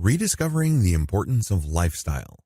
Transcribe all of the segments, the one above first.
Rediscovering the importance of lifestyle.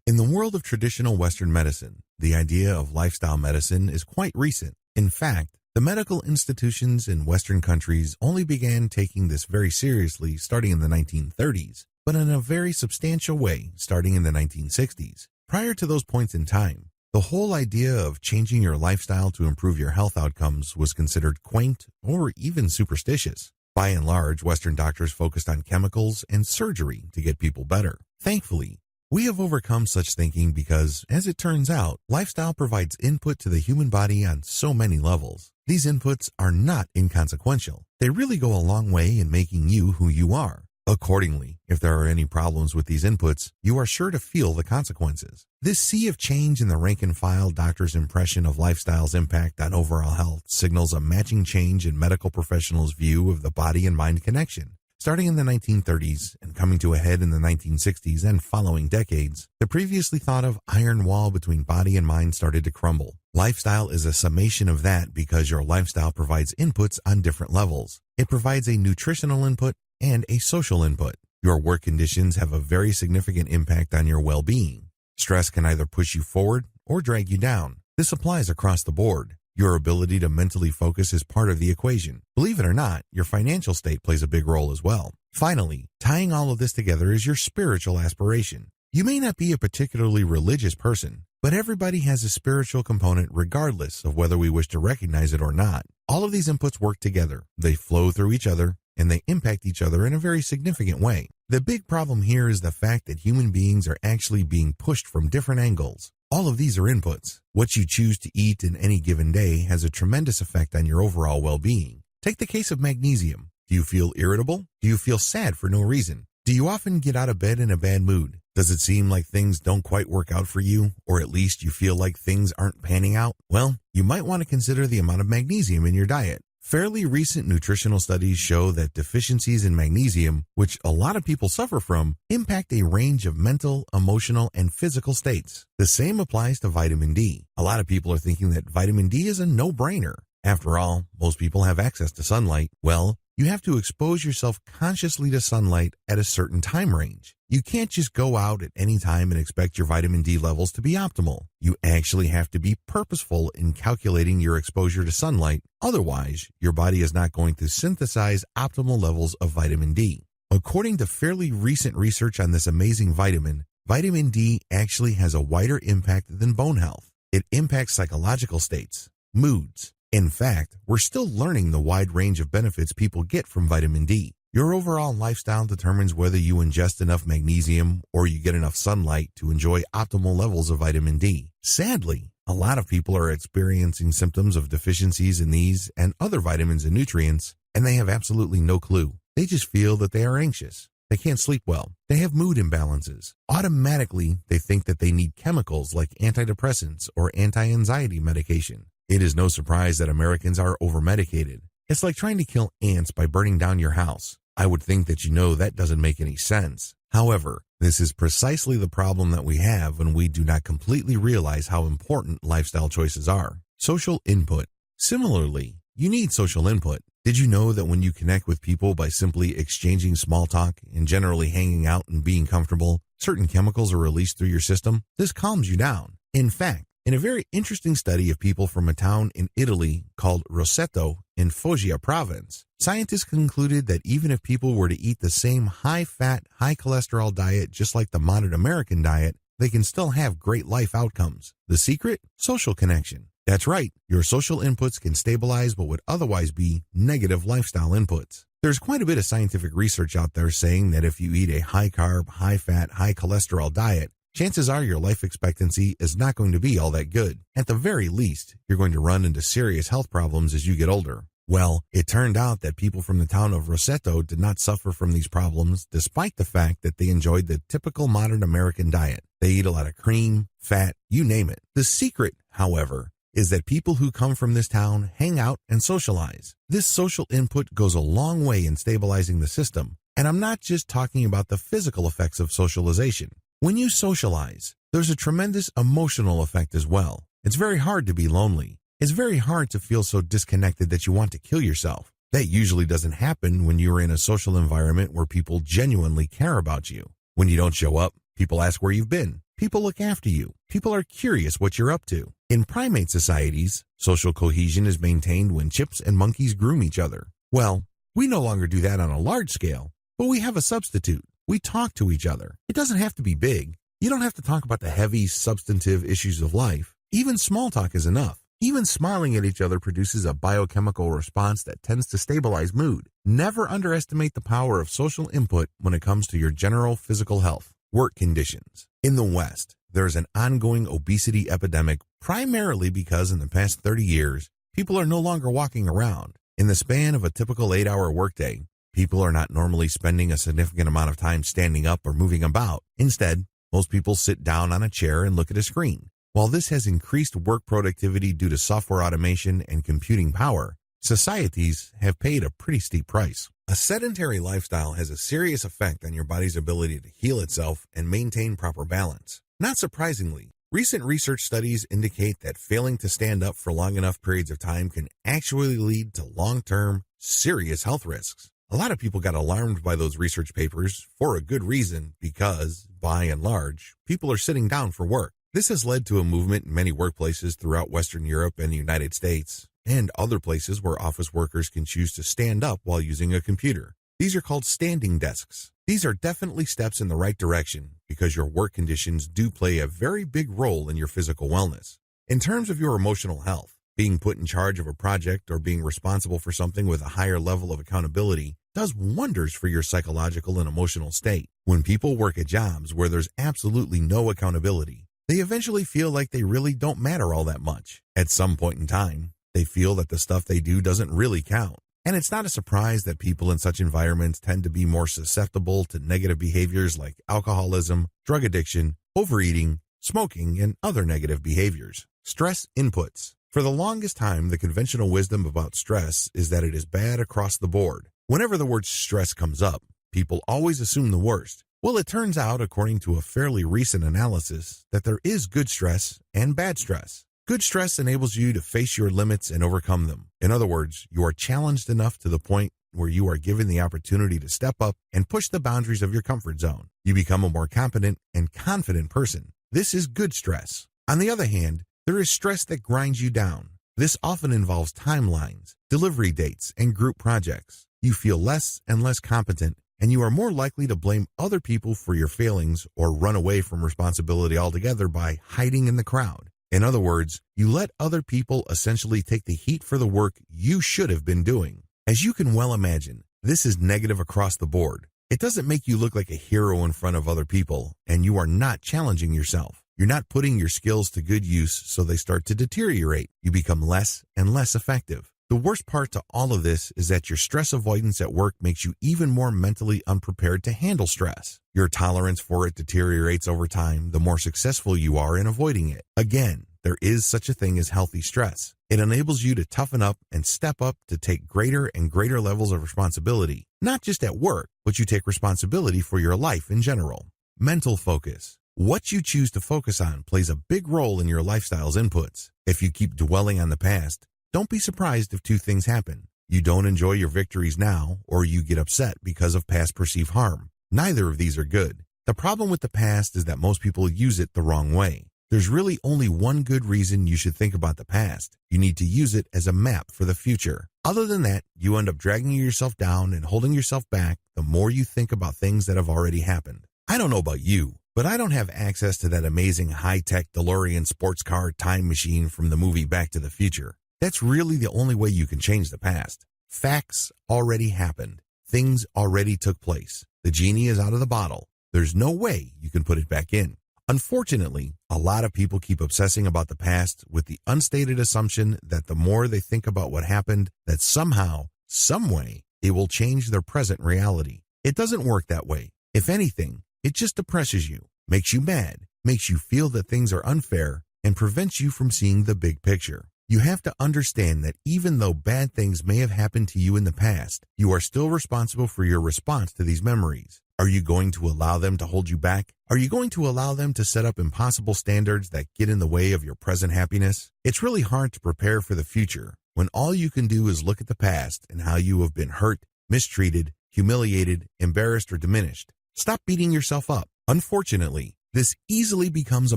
In the world of traditional Western medicine, the idea of lifestyle medicine is quite recent. In fact, the medical institutions in Western countries only began taking this very seriously starting in the 1930s, but in a very substantial way starting in the 1960s. Prior to those points in time, the whole idea of changing your lifestyle to improve your health outcomes was considered quaint or even superstitious. By and large, Western doctors focused on chemicals and surgery to get people better. Thankfully, we have overcome such thinking because, as it turns out, lifestyle provides input to the human body on so many levels. These inputs are not inconsequential. They really go a long way in making you who you are. Accordingly, if there are any problems with these inputs, you are sure to feel the consequences. This sea of change in the rank-and-file doctor's impression of lifestyle's impact on overall health signals a matching change in medical professionals' view of the body and mind connection. Starting in the 1930s and coming to a head in the 1960s and following decades, the previously thought of iron wall between body and mind started to crumble. Lifestyle is a summation of that because your lifestyle provides inputs on different levels. It provides a nutritional input and a social input. Your work conditions have a very significant impact on your well-being. Stress can either push you forward or drag you down. This applies across the board. Your ability to mentally focus is part of the equation. Believe it or not, your financial state plays a big role as well. Finally, tying all of this together is your spiritual aspiration. You may not be a particularly religious person, but everybody has a spiritual component regardless of whether we wish to recognize it or not. All of these inputs work together. They flow through each other, and they impact each other in a very significant way. The big problem here is the fact that human beings are actually being pushed from different angles. All of these are inputs. What you choose to eat in any given day has a tremendous effect on your overall well-being. Take the case of magnesium. Do you feel irritable? Do you feel sad for no reason? Do you often get out of bed in a bad mood? Does it seem like things don't quite work out for you, or at least you feel like things aren't panning out? Well, you might want to consider the amount of magnesium in your diet. Fairly recent nutritional studies show that deficiencies in magnesium, which a lot of people suffer from, impact a range of mental, emotional, and physical states. The same applies to vitamin D. A lot of people are thinking that vitamin D is a no-brainer. After all, most people have access to sunlight. Well, you have to expose yourself consciously to sunlight at a certain time range. You can't just go out at any time and expect your vitamin D levels to be optimal. You actually have to be purposeful in calculating your exposure to sunlight. Otherwise, your body is not going to synthesize optimal levels of vitamin D. According to fairly recent research on this amazing vitamin, vitamin D actually has a wider impact than bone health. It impacts psychological states, moods. In fact, we're still learning the wide range of benefits people get from vitamin D. Your overall lifestyle determines whether you ingest enough magnesium or you get enough sunlight to enjoy optimal levels of vitamin D. Sadly, a lot of people are experiencing symptoms of deficiencies in these and other vitamins and nutrients, and they have absolutely no clue. They just feel that they are anxious. They can't sleep well. They have mood imbalances. Automatically, they think that they need chemicals like antidepressants or anti-anxiety medication. It is no surprise that Americans are overmedicated. It's like trying to kill ants by burning down your house. I would think that you know that doesn't make any sense. However, this is precisely the problem that we have when we do not completely realize how important lifestyle choices are. Social input. Similarly, you need social input. Did you know that when you connect with people by simply exchanging small talk and generally hanging out and being comfortable, certain chemicals are released through your system? This calms you down. In fact, in a very interesting study of people from a town in Italy called Roseto in Foggia province, scientists concluded that even if people were to eat the same high-fat, high-cholesterol diet just like the modern American diet, they can still have great life outcomes. The secret? Social connection. That's right, your social inputs can stabilize what would otherwise be negative lifestyle inputs. There's quite a bit of scientific research out there saying that if you eat a high-carb, high-fat, high-cholesterol diet, chances are your life expectancy is not going to be all that good. At the very least, you're going to run into serious health problems as you get older. Well, it turned out that people from the town of Roseto did not suffer from these problems despite the fact that they enjoyed the typical modern American diet. They eat a lot of cream, fat, you name it. The secret, however, is that people who come from this town hang out and socialize. This social input goes a long way in stabilizing the system, and I'm not just talking about the physical effects of socialization. When you socialize, there's a tremendous emotional effect as well. It's very hard to be lonely. It's very hard to feel so disconnected that you want to kill yourself. That usually doesn't happen when you're in a social environment where people genuinely care about you. When you don't show up, people ask where you've been. People look after you. People are curious what you're up to. In primate societies, social cohesion is maintained when chimps and monkeys groom each other. Well, we no longer do that on a large scale, but we have a substitute. We talk to each other. It doesn't have to be big. You don't have to talk about the heavy, substantive issues of life. Even small talk is enough. Even smiling at each other produces a biochemical response that tends to stabilize mood. Never underestimate the power of social input when it comes to your general physical health. Work conditions. In the West, there is an ongoing obesity epidemic primarily because in the past 30 years, people are no longer walking around. In the span of a typical 8-hour workday, people are not normally spending a significant amount of time standing up or moving about. Instead, most people sit down on a chair and look at a screen. While this has increased work productivity due to software automation and computing power, societies have paid a pretty steep price. A sedentary lifestyle has a serious effect on your body's ability to heal itself and maintain proper balance. Not surprisingly, recent research studies indicate that failing to stand up for long enough periods of time can actually lead to long-term, serious health risks. A lot of people got alarmed by those research papers for a good reason because, by and large, people are sitting down for work. This has led to a movement in many workplaces throughout Western Europe and the United States, and other places where office workers can choose to stand up while using a computer. These are called standing desks. These are definitely steps in the right direction because your work conditions do play a very big role in your physical wellness. In terms of your emotional health, being put in charge of a project or being responsible for something with a higher level of accountability does wonders for your psychological and emotional state. When people work at jobs where there's absolutely no accountability, they eventually feel like they really don't matter all that much. At some point in time, they feel that the stuff they do doesn't really count. And it's not a surprise that people in such environments tend to be more susceptible to negative behaviors like alcoholism, drug addiction, overeating, smoking, and other negative behaviors. Stress inputs. For the longest time, the conventional wisdom about stress is that it is bad across the board. Whenever the word stress comes up, people always assume the worst. Well, it turns out, according to a fairly recent analysis, that there is good stress and bad stress. Good stress enables you to face your limits and overcome them. In other words, you are challenged enough to the point where you are given the opportunity to step up and push the boundaries of your comfort zone. You become a more competent and confident person. This is good stress. On the other hand, there is stress that grinds you down. This often involves timelines, delivery dates, and group projects. You feel less and less competent, and you are more likely to blame other people for your failings or run away from responsibility altogether by hiding in the crowd. In other words, you let other people essentially take the heat for the work you should have been doing. As you can well imagine, this is negative across the board. It doesn't make you look like a hero in front of other people, and you are not challenging yourself. You're not putting your skills to good use, so they start to deteriorate. You become less and less effective. The worst part to all of this is that your stress avoidance at work makes you even more mentally unprepared to handle stress. Your tolerance for it deteriorates over time the more successful you are in avoiding it. Again, there is such a thing as healthy stress. It enables you to toughen up and step up to take greater and greater levels of responsibility, not just at work, but you take responsibility for your life in general. Mental focus. What you choose to focus on plays a big role in your lifestyle's inputs. If you keep dwelling on the past, don't be surprised if two things happen. You don't enjoy your victories now, or you get upset because of past perceived harm. Neither of these are good. The problem with the past is that most people use it the wrong way. There's really only one good reason you should think about the past. You need to use it as a map for the future. Other than that, you end up dragging yourself down and holding yourself back the more you think about things that have already happened. I don't know about you, but I don't have access to that amazing high-tech DeLorean sports car time machine from the movie Back to the Future. That's really the only way you can change the past. Facts already happened. Things already took place. The genie is out of the bottle. There's no way you can put it back in. Unfortunately, a lot of people keep obsessing about the past with the unstated assumption that the more they think about what happened, that somehow, some way, it will change their present reality. It doesn't work that way. If anything, it just depresses you, makes you mad, makes you feel that things are unfair, and prevents you from seeing the big picture. You have to understand that even though bad things may have happened to you in the past, you are still responsible for your response to these memories. Are you going to allow them to hold you back? Are you going to allow them to set up impossible standards that get in the way of your present happiness? It's really hard to prepare for the future when all you can do is look at the past and how you have been hurt, mistreated, humiliated, embarrassed, or diminished. Stop beating yourself up. Unfortunately, this easily becomes a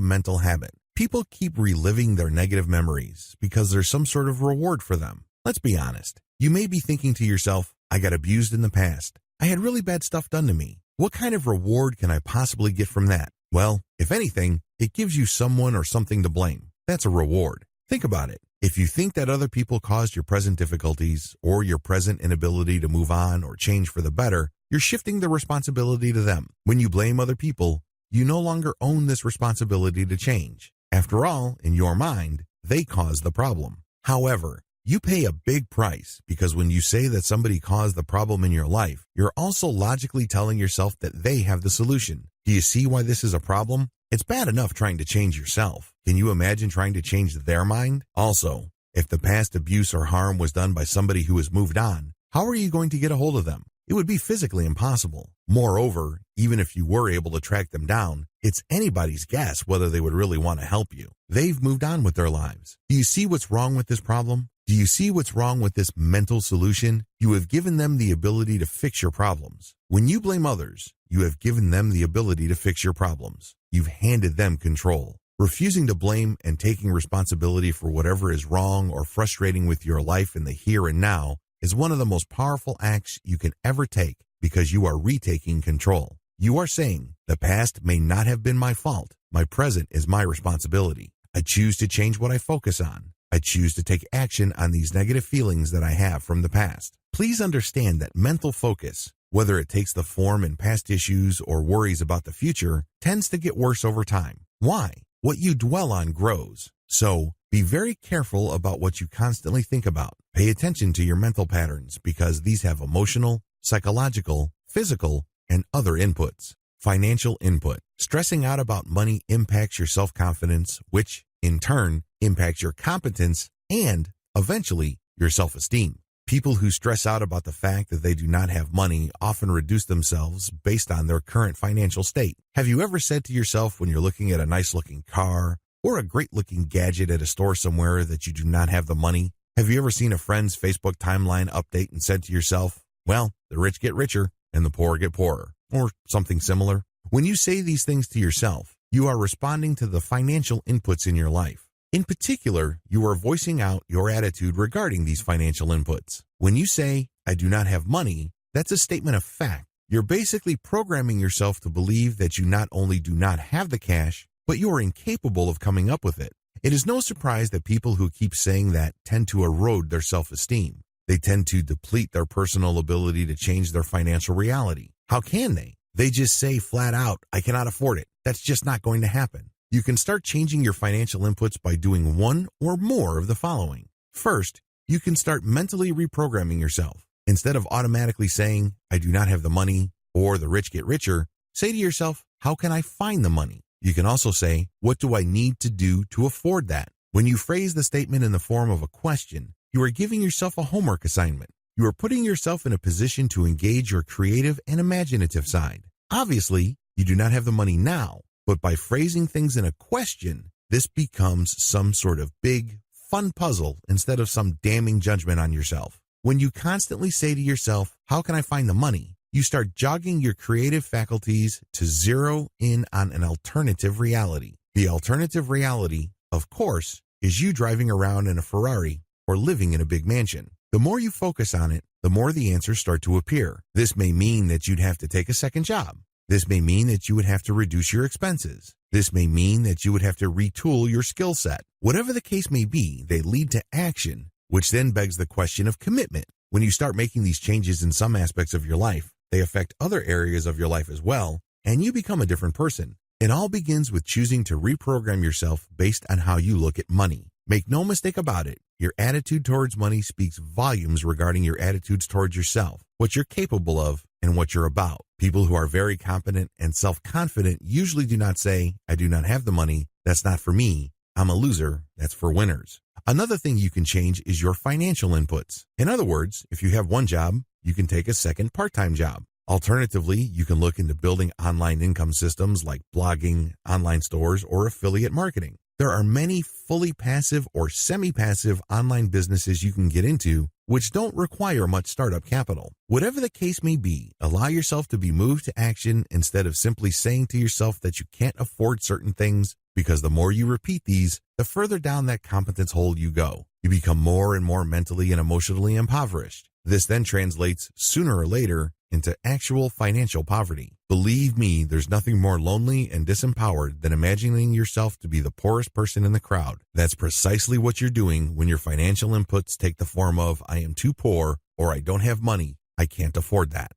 mental habit. People keep reliving their negative memories because there's some sort of reward for them. Let's be honest. You may be thinking to yourself, I got abused in the past. I had really bad stuff done to me. What kind of reward can I possibly get from that? Well, if anything, it gives you someone or something to blame. That's a reward. Think about it. If you think that other people caused your present difficulties or your present inability to move on or change for the better, you're shifting the responsibility to them. When you blame other people, you no longer own this responsibility to change. After all, in your mind, they caused the problem. However, you pay a big price because when you say that somebody caused the problem in your life, you're also logically telling yourself that they have the solution. Do you see why this is a problem? It's bad enough trying to change yourself. Can you imagine trying to change their mind? Also, if the past abuse or harm was done by somebody who has moved on, how are you going to get a hold of them? It would be physically impossible. Moreover, even if you were able to track them down, it's anybody's guess whether they would really want to help you. They've moved on with their lives. Do you see what's wrong with this problem? Do you see what's wrong with this mental solution? You have given them the ability to fix your problems. When you blame others, you have given them the ability to fix your problems. You've handed them control. Refusing to blame and taking responsibility for whatever is wrong or frustrating with your life in the here and now is one of the most powerful acts you can ever take because you are retaking control. You are saying, the past may not have been my fault. My present is my responsibility. I choose to change what I focus on. I choose to take action on these negative feelings that I have from the past. Please understand that mental focus, whether it takes the form in past issues or worries about the future, tends to get worse over time. Why? What you dwell on grows. So, be very careful about what you constantly think about. Pay attention to your mental patterns because these have emotional, psychological, physical, and other inputs. Financial input. Stressing out about money impacts your self-confidence, which, in turn, impacts your competence and, eventually, your self-esteem. People who stress out about the fact that they do not have money often reduce themselves based on their current financial state. Have you ever said to yourself when you're looking at a nice-looking car or a great-looking gadget at a store somewhere that you do not have the money? Have you ever seen a friend's Facebook timeline update and said to yourself, well, the rich get richer and the poor get poorer, or something similar? When you say these things to yourself, you are responding to the financial inputs in your life. In particular, you are voicing out your attitude regarding these financial inputs. When you say, I do not have money, that's a statement of fact. You're basically programming yourself to believe that you not only do not have the cash, but you are incapable of coming up with it. It is no surprise that people who keep saying that tend to erode their self-esteem. They tend to deplete their personal ability to change their financial reality. How can they? They just say flat out, I cannot afford it. That's just not going to happen. You can start changing your financial inputs by doing one or more of the following. First, you can start mentally reprogramming yourself. Instead of automatically saying, I do not have the money, or the rich get richer, say to yourself, how can I find the money? You can also say, what do I need to do to afford that? When you phrase the statement in the form of a question, you are giving yourself a homework assignment. You are putting yourself in a position to engage your creative and imaginative side. Obviously, you do not have the money now, but by phrasing things in a question, this becomes some sort of big, fun puzzle instead of some damning judgment on yourself. When you constantly say to yourself, how can I find the money? You start jogging your creative faculties to zero in on an alternative reality. The alternative reality, of course, is you driving around in a Ferrari or living in a big mansion. The more you focus on it, the more the answers start to appear. This may mean that you'd have to take a second job. This may mean that you would have to reduce your expenses. This may mean that you would have to retool your skill set. Whatever the case may be, they lead to action, which then begs the question of commitment. When you start making these changes in some aspects of your life, they affect other areas of your life as well, and you become a different person. It all begins with choosing to reprogram yourself based on how you look at money. Make no mistake about it, your attitude towards money speaks volumes regarding your attitudes towards yourself, what you're capable of, and what you're about. People who are very competent and self-confident usually do not say, I do not have the money, that's not for me, I'm a loser, that's for winners. Another thing you can change is your financial inputs. In other words, if you have one job, you can take a second part-time job. Alternatively, you can look into building online income systems like blogging, online stores, or affiliate marketing. There are many fully passive or semi-passive online businesses you can get into which don't require much startup capital. Whatever the case may be, allow yourself to be moved to action instead of simply saying to yourself that you can't afford certain things, because the more you repeat these, the further down that competence hole you go. You become more and more mentally and emotionally impoverished. This then translates, sooner or later, into actual financial poverty. Believe me, there's nothing more lonely and disempowered than imagining yourself to be the poorest person in the crowd. That's precisely what you're doing when your financial inputs take the form of, I am too poor, or I don't have money, I can't afford that.